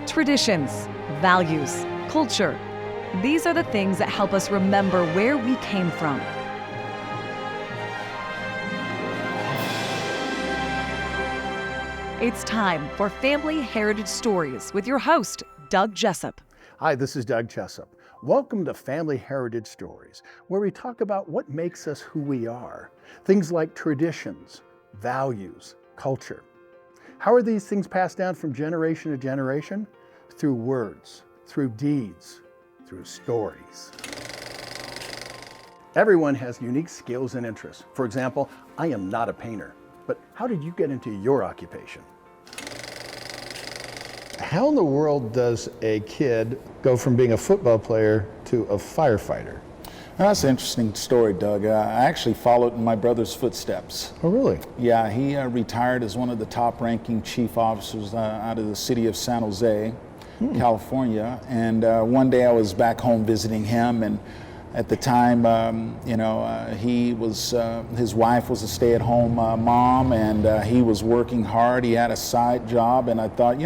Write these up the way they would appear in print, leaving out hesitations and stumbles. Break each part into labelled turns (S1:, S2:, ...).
S1: Traditions, values, culture. These are the things that help us remember where we came from. It's time for Family Heritage Stories with your host, Doug Jessup.
S2: Hi, this is Doug Jessup. Welcome to Family Heritage Stories, where we talk about what makes us who we are. Things like traditions, values, culture. How are these things passed down from generation to generation? Through words, through deeds, through stories. Everyone has unique skills and interests. For example, I am not a painter, but how did you get into your occupation? How in the world does a kid go from being a football player to a firefighter?
S3: That's an interesting story, Doug. I actually followed in my brother's footsteps.
S2: Oh, really?
S3: Yeah, he retired as one of the top-ranking chief officers out of the city of San Jose, California. And one day I was back home visiting him, and at the time, he was his wife was a stay-at-home mom, and he was working hard. He had a side job, and I thought,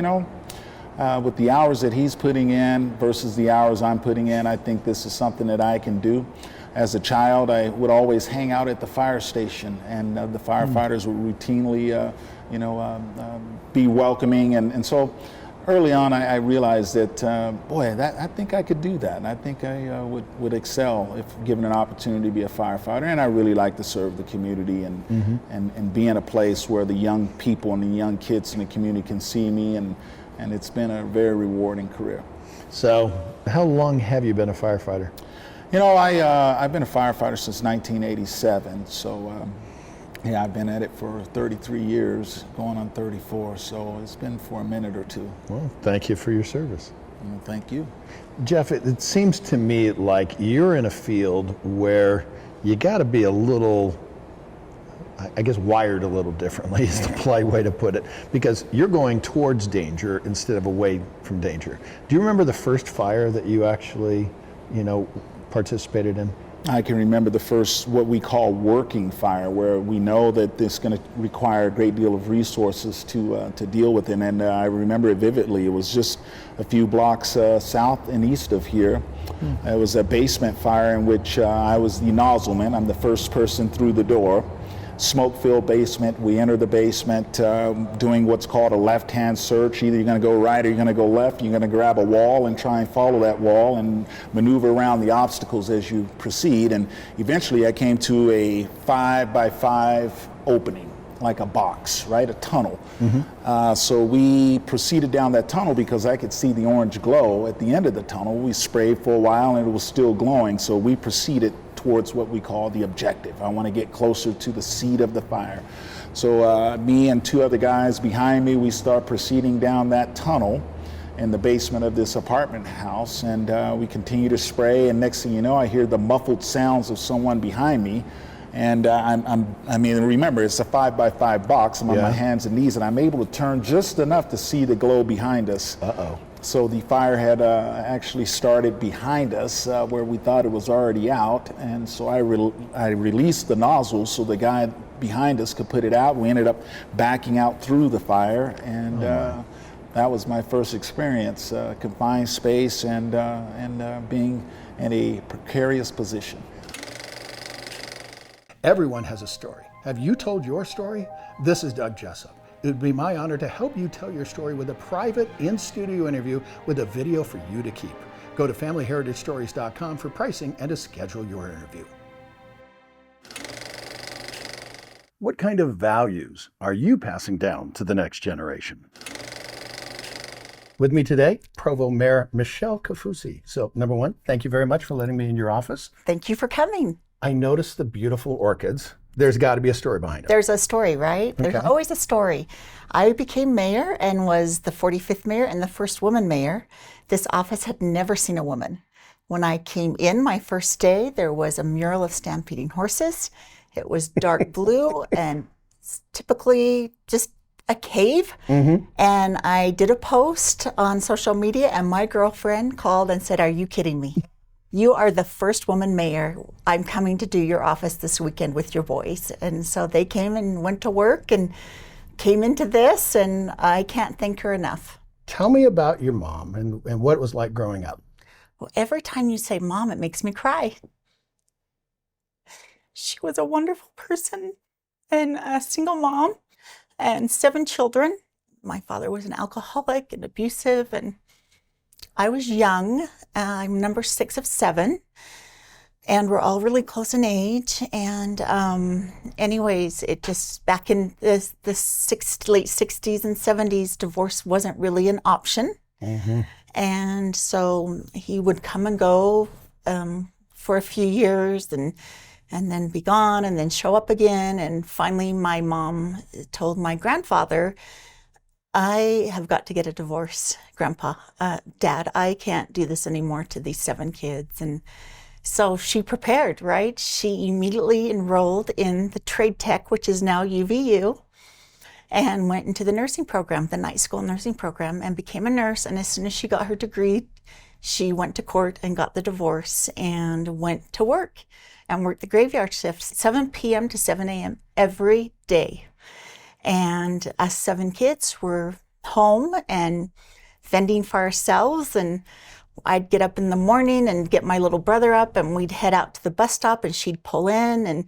S3: with the hours that he's putting in versus the hours I'm putting in, I think this is something that I can do. As a child, I would always hang out at the fire station, and the firefighters would routinely, be welcoming. And so early on, I realized that, I think I could do that. And I think I would excel if given an opportunity to be a firefighter. And I really like to serve the community and be in a place where the young people and the young kids in the community can see me. And it's been a very rewarding career.
S2: So, how long have you been a firefighter?
S3: I've been a firefighter since 1987. So, I've been at it for 33 years, going on 34. So it's been for a minute or two.
S2: Well, thank you for your service.
S3: Well, thank you.
S2: Jeff, it seems to me like you're in a field where you got to be a little, I guess, wired a little differently is the polite way to put it, because you're going towards danger instead of away from danger. Do you remember the first fire that you actually, participated in?
S3: I can remember the first, what we call working fire, where we know that this is going to require a great deal of resources to deal with it. And I remember it vividly. It was just a few blocks south and east of here. It was a basement fire in which I was the nozzleman. I'm the first person through the door. Smoke-filled basement. We enter the basement doing what's called a left-hand search. Either you're going to go right or you're going to go left. You're going to grab a wall and try and follow that wall and maneuver around the obstacles as you proceed. And eventually I came to a 5x5 opening, like a box, right? A tunnel. So we proceeded down that tunnel because I could see the orange glow at the end of the tunnel. We sprayed for a while and it was still glowing. So we proceeded towards what we call the objective. I want to get closer to the seat of the fire. So me and two other guys behind me, we start proceeding down that tunnel in the basement of this apartment house, and we continue to spray, and next thing you know, I hear the muffled sounds of someone behind me. And remember, it's a 5x5 box. I'm on my hands and knees, and I'm able to turn just enough to see the glow behind us. So the fire had actually started behind us where we thought it was already out. And so I released the nozzle so the guy behind us could put it out. We ended up backing out through the fire. And that was my first experience, confined space and being in a precarious position.
S2: Everyone has a story. Have you told your story? This is Doug Jessup. It would be my honor to help you tell your story with a private in-studio interview with a video for you to keep. Go to familyheritagestories.com for pricing and to schedule your interview. What kind of values are you passing down to the next generation? With me today, Provo Mayor Michelle Kafusi. So, number one, thank you very much for letting me in your office.
S4: Thank you for coming.
S2: I noticed the beautiful orchids. There's got to be a story behind it.
S4: There's a story, right?
S2: Okay.
S4: There's always a story. I became mayor and was the 45th mayor and the first woman mayor. This office had never seen a woman. When I came in my first day, there was a mural of stampeding horses. It was dark blue and typically just a cave. And I did a post on social media, and my girlfriend called and said, "Are you kidding me? You are the first woman mayor. I'm coming to do your office this weekend with your boys." And so they came and went to work and came into this, and I can't thank her enough.
S2: Tell me about your mom and what it was like growing up.
S4: Well, every time you say mom, it makes me cry. She was a wonderful person and a single mom and 7 children. My father was an alcoholic and abusive, and I was young. I'm number 6 of 7, and we're all really close in age. And anyways, it just back in the late 60s and 70s, divorce wasn't really an option.
S2: Mm-hmm.
S4: And so he would come and go for a few years and then be gone and then show up again. And finally, my mom told my grandfather, I have got to get a divorce, Grandpa. Dad, I can't do this anymore to these 7 kids. And so she prepared, right? She immediately enrolled in the trade tech, which is now UVU, and went into the nursing program, the night school nursing program, and became a nurse. And as soon as she got her degree, she went to court and got the divorce and went to work and worked the graveyard shift, 7 p.m. to 7 a.m. every day. And us 7 kids were home and fending for ourselves. And I'd get up in the morning and get my little brother up, and we'd head out to the bus stop, and she'd pull in and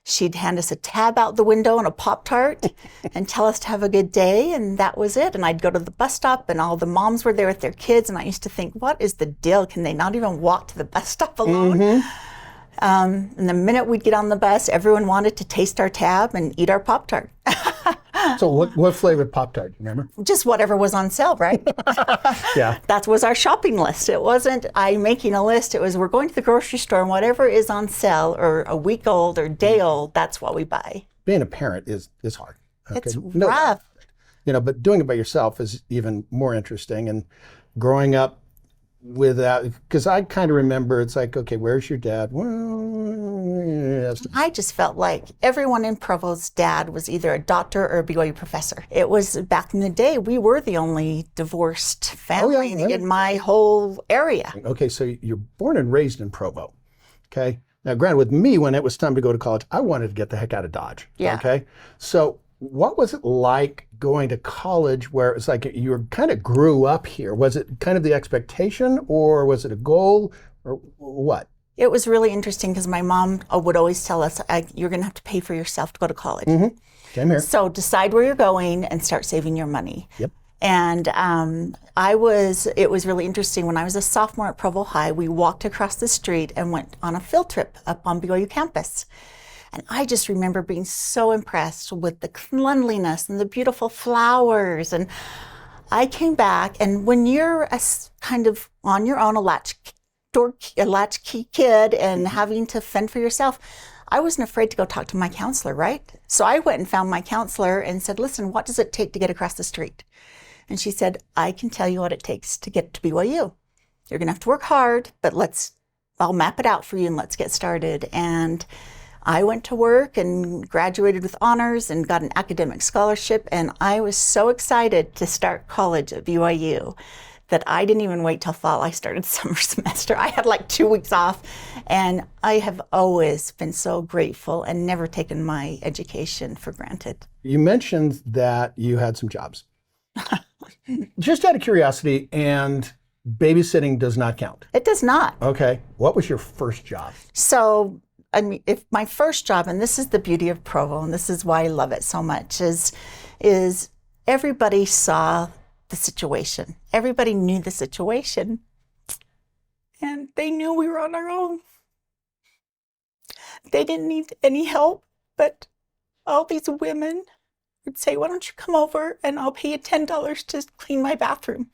S4: she'd hand us a tab out the window and a Pop-Tart and tell us to have a good day, and that was it. And I'd go to the bus stop, and all the moms were there with their kids, and I used to think, what is the deal? Can they not even walk to the bus stop alone?
S2: Mm-hmm.
S4: And the minute we'd get on the bus, everyone wanted to taste our tab and eat our Pop-Tart.
S2: So what flavored Pop-Tart, you remember?
S4: Just whatever was on sale, right?
S2: Yeah.
S4: That was our shopping list. It wasn't I making a list. It was we're going to the grocery store and whatever is on sale or a week old or day old, that's what we buy.
S2: Being a parent is hard. Okay?
S4: It's
S2: No,
S4: rough.
S2: but doing it by yourself is even more interesting. And growing up without, because I kind of remember, it's like, okay, where's your dad? Well, yes.
S4: I just felt like everyone in Provo's dad was either a doctor or a BYU professor. It was back in the day, we were the only divorced family
S2: yeah.
S4: in my whole area.
S2: Okay, so you're born and raised in Provo. Okay. Now, granted, with me, when it was time to go to college, I wanted to get the heck out of Dodge.
S4: Yeah.
S2: Okay. So what was it like going to college where it's like you were kind of grew up here? Was it kind of the expectation, or was it a goal, or what?
S4: It was really interesting because my mom would always tell us, you're going to have to pay for yourself to go to college.
S2: Mm-hmm. Same here.
S4: So decide where you're going and start saving your money.
S2: Yep.
S4: And it was really interesting. When I was a sophomore at Provo High, we walked across the street and went on a field trip up on BYU campus. And I just remember being so impressed with the cleanliness and the beautiful flowers. And I came back, and when you're kind of on your own, a latchkey kid and having to fend for yourself, I wasn't afraid to go talk to my counselor, right? So I went and found my counselor and said, listen, what does it take to get across the street? And she said, I can tell you what it takes to get to BYU. You're going to have to work hard, but I'll map it out for you and let's get started. And I went to work and graduated with honors and got an academic scholarship. And I was so excited to start college at BYU that I didn't even wait till fall. I started summer semester. I had like 2 weeks off. And I have always been so grateful and never taken my education for granted.
S2: You mentioned that you had some jobs. Just out of curiosity, and babysitting does not count.
S4: It does not.
S2: Okay. What was your first job?
S4: So, I mean, if my first job, and this is the beauty of Provo, and this is why I love it so much, is everybody saw the situation. Everybody knew the situation. And they knew we were on our own. They didn't need any help, but all these women would say, why don't you come over and I'll pay you $10 to clean my bathroom.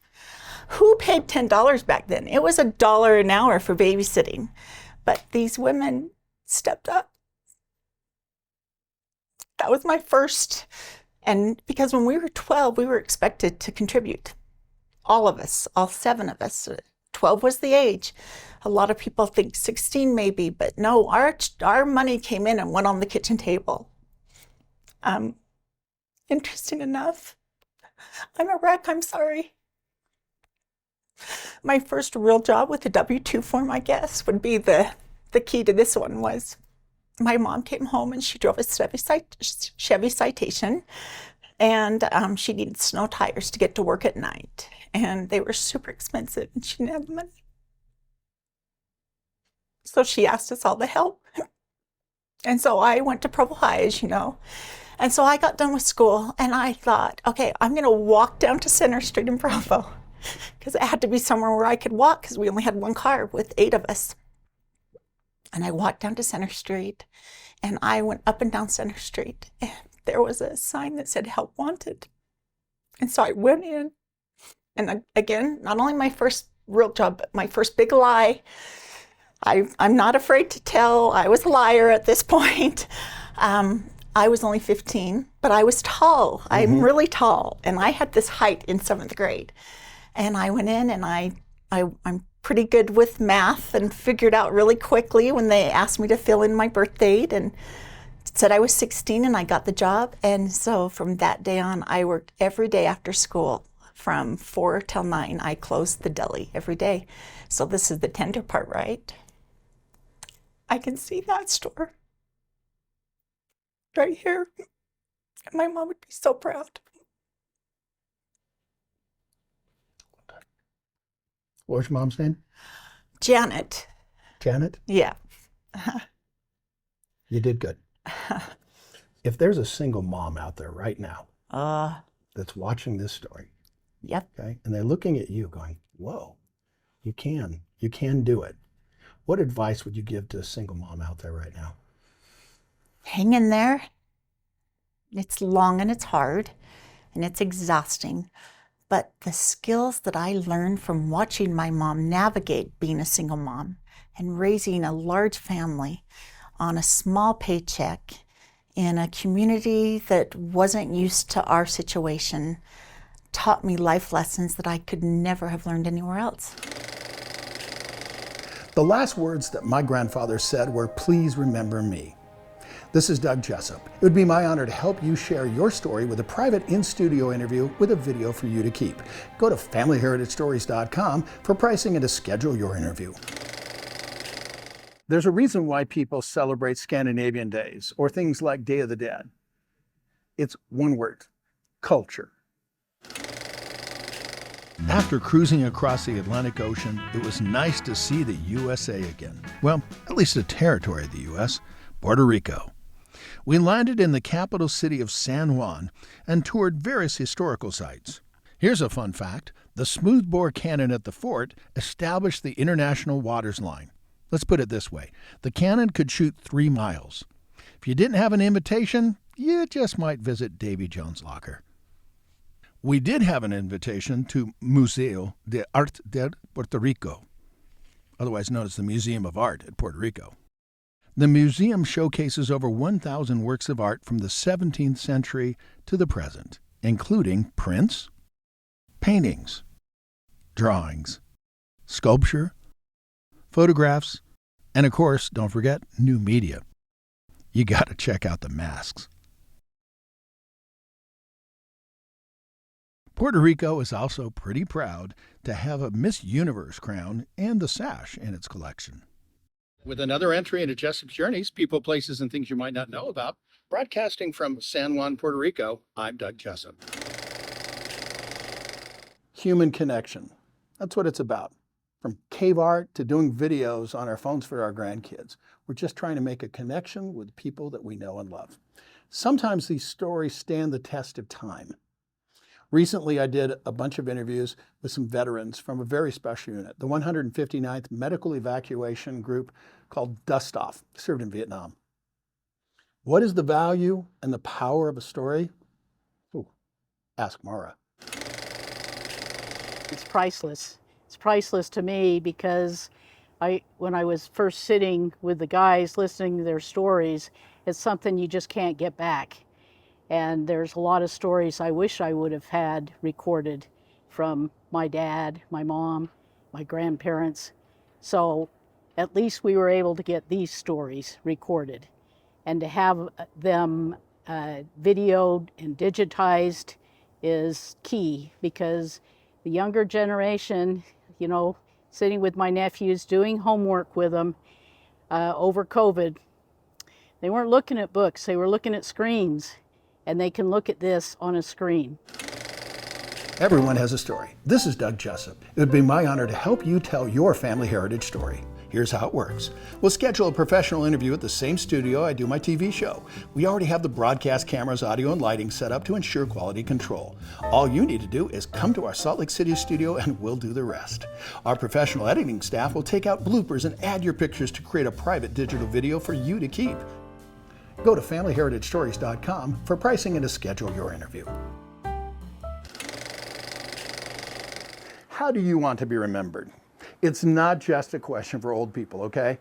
S4: Who paid $10 back then? It was $1 an hour for babysitting. But these women stepped up. That was my first. And because when we were 12, we were expected to contribute. All of us, all 7 of us. 12 was the age. A lot of people think 16 maybe, but no, our money came in and went on the kitchen table. Interesting enough, I'm a wreck, I'm sorry. My first real job with the W-2 form, I guess, would be the key to this one was my mom came home and she drove a Chevy Citation. And she needed snow tires to get to work at night. And they were super expensive, and she didn't have the money. So she asked us all to help. And so I went to Provo High, as you know. And so I got done with school, and I thought, okay, I'm going to walk down to Center Street in Provo, because it had to be somewhere where I could walk, because we only had one car with 8 of us. And I walked down to Center Street, and I went up and down Center Street, and there was a sign that said help wanted. And so I went in, and again, not only my first real job, but my first big lie. I'm not afraid to tell. I was a liar at this point. I was only 15, but I was tall. I'm really tall, and I had this height in 7th grade. And I went in, and I'm pretty good with math, and figured out really quickly when they asked me to fill in my birth date, and said I was 16, and I got the job. And so from that day on, I worked every day after school. From 4 till 9, I closed the deli every day. So this is the tender part, right? I can see that store right here. My mom would be so proud.
S2: What was your mom's name?
S4: Janet.
S2: Janet?
S4: Yeah.
S2: You did good. If there's a single mom out there right now that's watching this story,
S4: Yep.
S2: okay, and they're looking at you going, whoa, you can do it. What advice would you give to a single mom out there right now?
S4: Hang in there. It's long and it's hard and it's exhausting. But the skills that I learned from watching my mom navigate being a single mom and raising a large family on a small paycheck in a community that wasn't used to our situation taught me life lessons that I could never have learned anywhere else.
S2: The last words that my grandfather said were, "Please remember me." This is Doug Jessup. It would be my honor to help you share your story with a private in-studio interview with a video for you to keep. Go to FamilyHeritageStories.com for pricing and to schedule your interview. There's a reason why people celebrate Scandinavian days or things like Day of the Dead. It's one word: culture. After cruising across the Atlantic Ocean, it was nice to see the USA again. Well, at least a territory of the U.S., Puerto Rico. We landed in the capital city of San Juan and toured various historical sites. Here's a fun fact. The smoothbore cannon at the fort established the international waters line. Let's put it this way. The cannon could shoot 3 miles. If you didn't have an invitation, you just might visit Davy Jones' locker. We did have an invitation to Museo de Arte de Puerto Rico, otherwise known as the Museum of Art at Puerto Rico. The museum showcases over 1,000 works of art from the 17th century to the present, including prints, paintings, drawings, sculpture, photographs, and of course, don't forget, new media. You got to check out the masks. Puerto Rico is also pretty proud to have a Miss Universe crown and the sash in its collection. With another entry into Jessup's Journeys, People, Places, and Things You Might Not Know About, broadcasting from San Juan, Puerto Rico, I'm Doug Jessup. Human connection. That's what it's about. From cave art to doing videos on our phones for our grandkids. We're just trying to make a connection with people that we know and love. Sometimes these stories stand the test of time. Recently, I did a bunch of interviews with some veterans from a very special unit, the 159th Medical Evacuation Group called Dust Off, served in Vietnam. What is the value and the power of a story? Ooh, ask Mara.
S5: It's priceless. It's priceless to me because when I was first sitting with the guys listening to their stories, it's something you just can't get back. And there's a lot of stories I wish I would have had recorded from my dad, my mom, my grandparents. So at least we were able to get these stories recorded. And to have them videoed and digitized is key, because the younger generation, you know, sitting with my nephews, doing homework with them over COVID, they weren't looking at books, they were looking at screens. and they can look at this on a screen.
S6: Everyone has a story. This is Doug Jessup. It would be my honor to help you tell your family heritage story. Here's how it works. We'll schedule a professional interview at the same studio I do my TV show. We already have the broadcast cameras, audio, and lighting set up to ensure quality control. All you need to do is come to our Salt Lake City studio and we'll do the rest. Our professional editing staff will take out bloopers and add your pictures to create a private digital video for you to keep. Go to familyheritagestories.com for pricing and to schedule your interview.
S2: How do you want to be remembered? It's not just a question for old people, okay?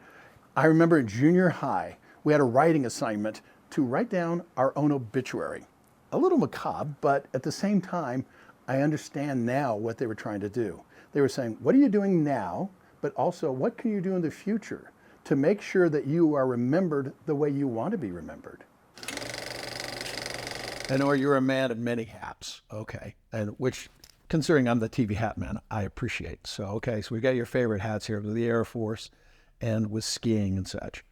S2: I remember in junior high, we had a writing assignment to write down our own obituary. A little macabre, but at the same time, I understand now what they were trying to do. They were saying, what are you doing now? But also, what can you do in the future to make sure that you are remembered the way you want to be remembered?
S6: I know you're a man of many hats, okay, and which, considering I'm the TV hat man, I appreciate. So we got your favorite hats here with the Air Force and with skiing and such.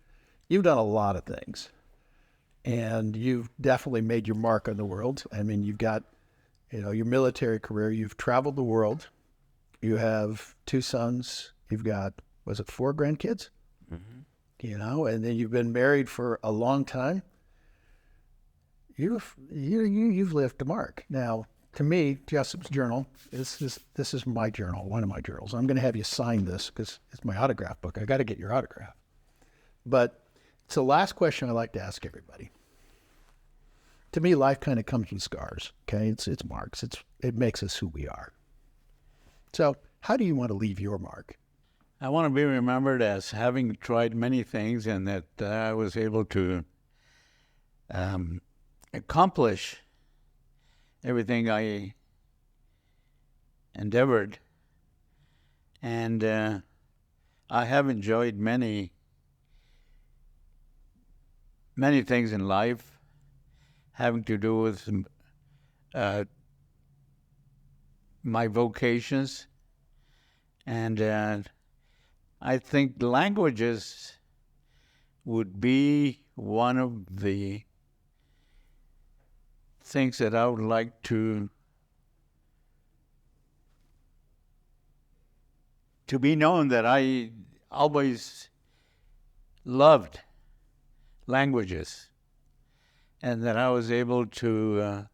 S6: You've done a lot of things, and you've definitely made your mark on the world. I mean, you've got, your military career. You've traveled the world. You have 2 sons. You've got, 4 grandkids? Mm-hmm. And then you've been married for a long time. You've left a mark. Now, to me, Jessup's journal, this is my journal, one of my journals. I'm going to have you sign this because it's my autograph book. I got to get your autograph. But it's the last question I like to ask everybody. To me, life kind of comes with scars. Okay, it's marks. It makes us who we are. So, how do you want to leave your mark?
S7: I want to be remembered as having tried many things and that I was able to accomplish everything I endeavored. And I have enjoyed many things in life having to do with my vocations. And I think languages would be one of the things that I would like to be known, that I always loved languages and that I was able to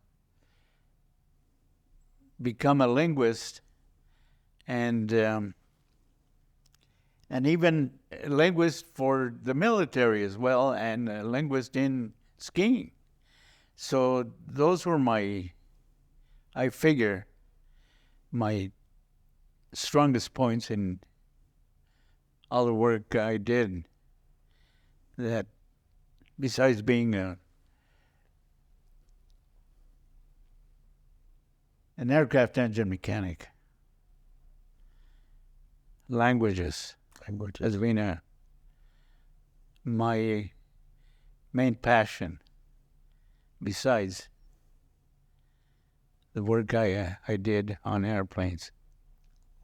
S7: become a linguist and even a linguist for the military as well, and a linguist in skiing. So those were I figure, my strongest points in all the work I did. That besides being an aircraft engine mechanic, languages has been my main passion, besides the work I did on airplanes.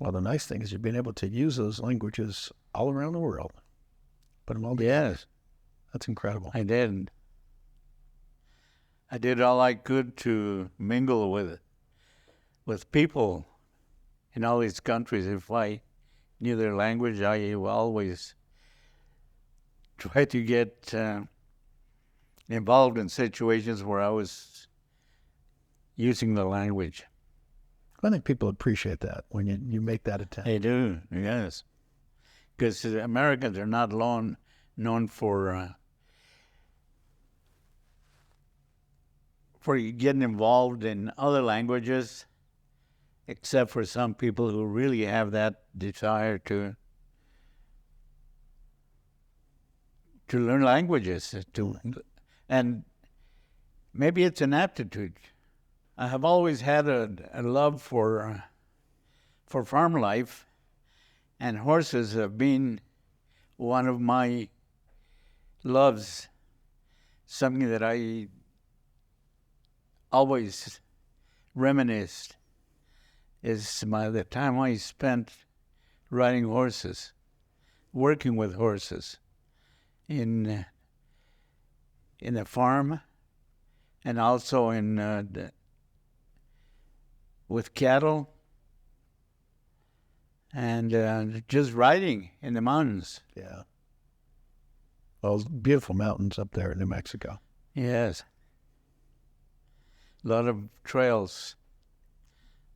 S6: Well, the nice thing is you've been able to use those languages all around the world. Put them all together.
S7: Yes.
S6: That's incredible.
S7: I did. I did all I could to mingle with people in all these countries. If I knew their language, I always try to get involved in situations where I was using the language.
S6: I think people appreciate that when you make that attempt.
S7: They do, yes. Because Americans are not known for getting involved in other languages, except for some people who really have that desire to learn languages, and maybe it's an aptitude. I have always had a love for farm life, and horses have been one of my loves, something that I always reminisced is the time I spent riding horses, working with horses in a farm and also with cattle, and just riding in the mountains.
S6: Yeah. Well, beautiful mountains up there in New Mexico.
S7: Yes. A lot of trails.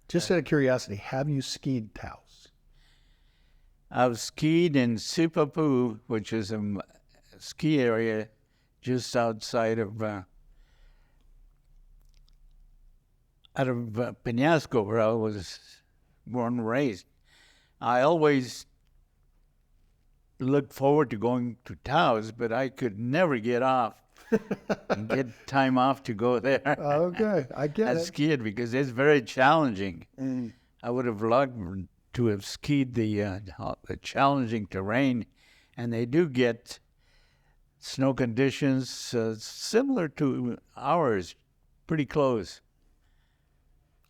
S6: Just out of curiosity, have you skied Taos?
S7: I've skied in Sipapu, which is a ski area just outside of Penasco, where I was born and raised. I always looked forward to going to Taos, but I could never get off and get time off to go there.
S6: Okay, I get
S7: I
S6: it.
S7: skied because it's very challenging. I would have loved to have skied the challenging terrain, and they do get snow conditions similar to ours, pretty close.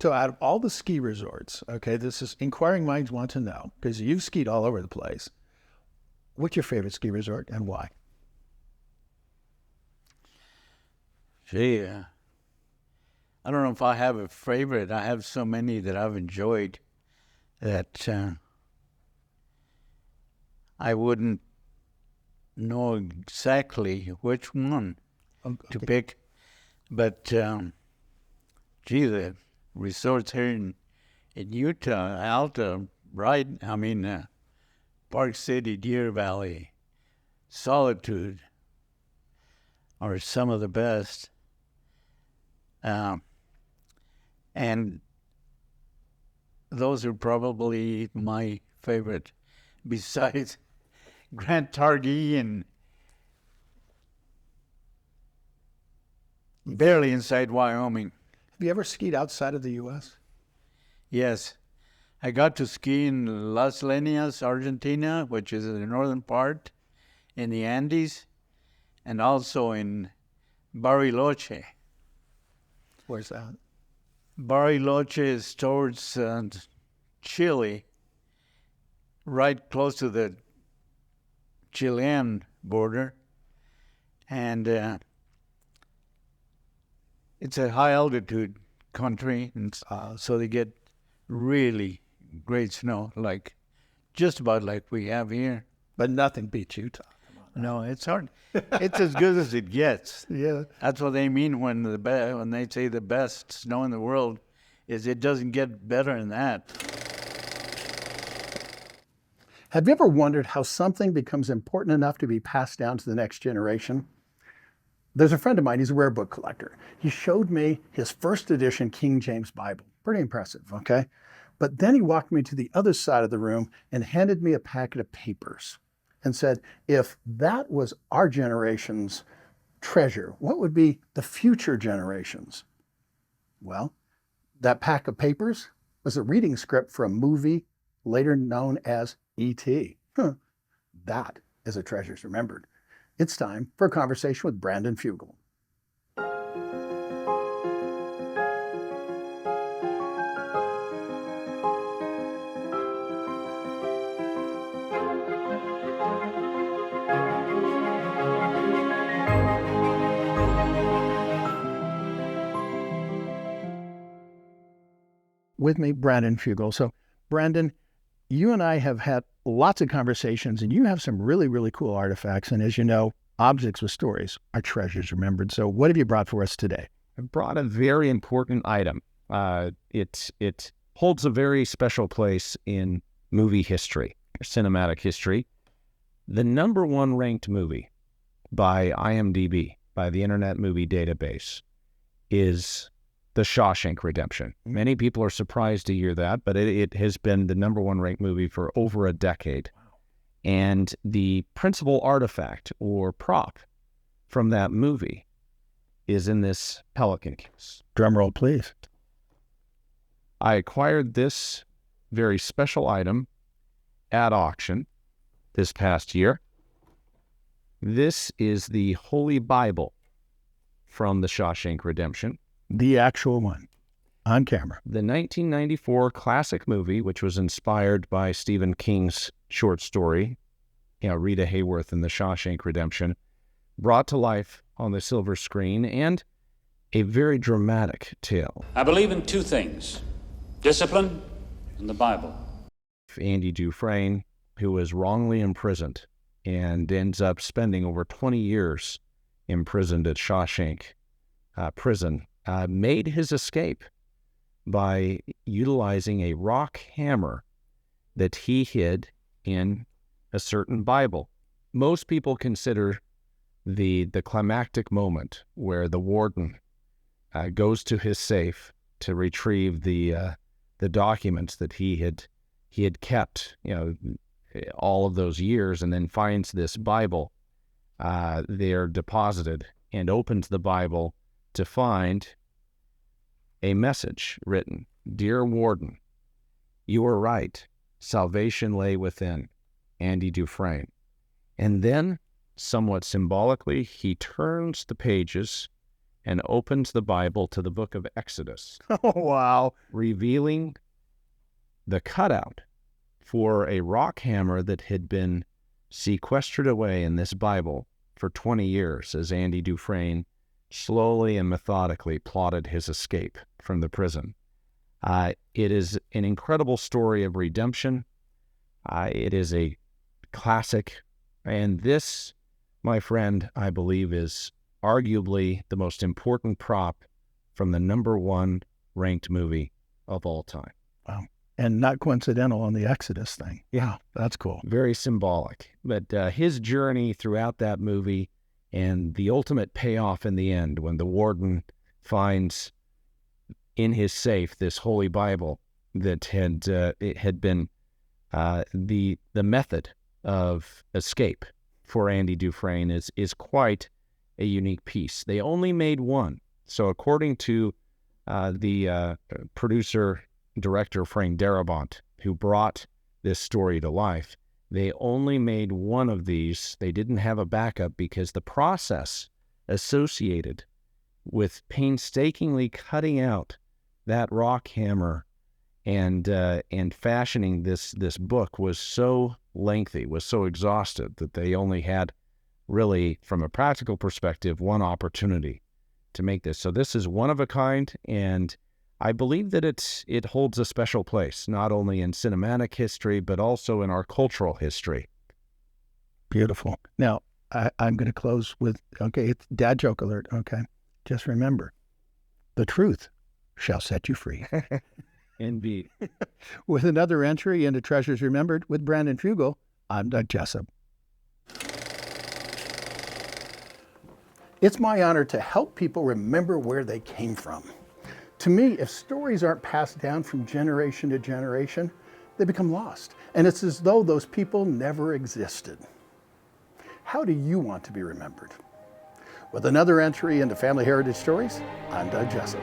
S6: So out of all the ski resorts, okay, this is inquiring minds want to know, because you've skied all over the place. What's your favorite ski resort and why?
S7: Gee, I don't know if I have a favorite. I have so many that I've enjoyed that I wouldn't know exactly which one to pick. But, gee, the resorts here in Utah, Alta, Park City, Deer Valley, Solitude are some of the best. And those are probably my favorite, besides Grand Targhee and barely inside Wyoming.
S6: Have you ever skied outside of the U.S.?
S7: Yes. I got to ski in Las Leñas, Argentina, which is in the northern part, in the Andes, and also in Bariloche.
S6: Where's that?
S7: Bariloche is towards Chile, right close to the Chilean border. And it's a high altitude country, and so they get really great snow, just about like we have here.
S6: But nothing beats Utah.
S7: No, it's hard. It's as good as it gets.
S6: Yeah.
S7: That's what they mean when they say the best snow in the world is it doesn't get better than that.
S6: Have you ever wondered how something becomes important enough to be passed down to the next generation? There's a friend of mine, he's a rare book collector. He showed me his first edition King James Bible. Pretty impressive, okay? But then he walked me to the other side of the room and handed me a packet of papers and said, if that was our generation's treasure, what would be the future generations? Well, that pack of papers was a reading script for a movie later known as E.T. That is a treasures remembered. It's time for a conversation with Brandon Fugel. With me, Brandon Fugel. So, Brandon, you and I have had lots of conversations, and you have some really, really cool artifacts. And as you know, objects with stories are treasures remembered. So what have you brought for us today?
S8: I brought a very important item. It holds a very special place in movie history, cinematic history. The number one ranked movie by IMDb, by the Internet Movie Database, is The Shawshank Redemption. Many people are surprised to hear that, but it has been the number one ranked movie for over a decade. Wow. And the principal artifact or prop from that movie is in this pelican case.
S6: Drum roll, please.
S8: I acquired this very special item at auction this past year. This is the Holy Bible from The Shawshank Redemption.
S6: The actual one, on camera.
S8: The 1994 classic movie, which was inspired by Stephen King's short story, Rita Hayworth in The Shawshank Redemption, brought to life on the silver screen. And a very dramatic tale.
S9: I believe in two things: discipline and the Bible.
S8: Andy Dufresne, who was wrongly imprisoned and ends up spending over 20 years imprisoned at Shawshank prison, made his escape by utilizing a rock hammer that he hid in a certain Bible. Most people consider the climactic moment where the warden goes to his safe to retrieve the documents that he had kept, all of those years, and then finds this Bible there deposited, and opens the Bible to find a message written: "Dear Warden, you were right. Salvation lay within. Andy Dufresne." And then, somewhat symbolically, he turns the pages and opens the Bible to the book of Exodus.
S6: Oh, wow.
S8: Revealing the cutout for a rock hammer that had been sequestered away in this Bible for 20 years as Andy Dufresne slowly and methodically plotted his escape from the prison. It is an incredible story of redemption. It is a classic, and this, my friend, I believe is arguably the most important prop from the #1 ranked movie of all time.
S6: Wow. And not coincidental on the Exodus thing. Yeah, that's cool.
S8: Very symbolic. But his journey throughout that movie, and the ultimate payoff in the end when the warden finds in his safe this Holy Bible that it had been the method of escape for Andy Dufresne is quite a unique piece. They only made one. So according to the producer-director Frank Darabont, who brought this story to life, they only made one of these. They didn't have a backup because the process associated with painstakingly cutting out that rock hammer and fashioning this book was so lengthy, was so exhaustive, that they only had, really, from a practical perspective, one opportunity to make this. So this is one of a kind, and I believe that it holds a special place, not only in cinematic history, but also in our cultural history.
S6: Beautiful. Now, I'm going to close with, okay, it's dad joke alert, okay? Just remember, the truth shall set you free.
S8: Indeed.
S6: With another entry into Treasures Remembered with Brandon Fugel, I'm Doug Jessup. It's my honor to help people remember where they came from. To me, if stories aren't passed down from generation to generation, they become lost. And it's as though those people never existed. How do you want to be remembered? With another entry into Family Heritage Stories, I'm Doug Jessup.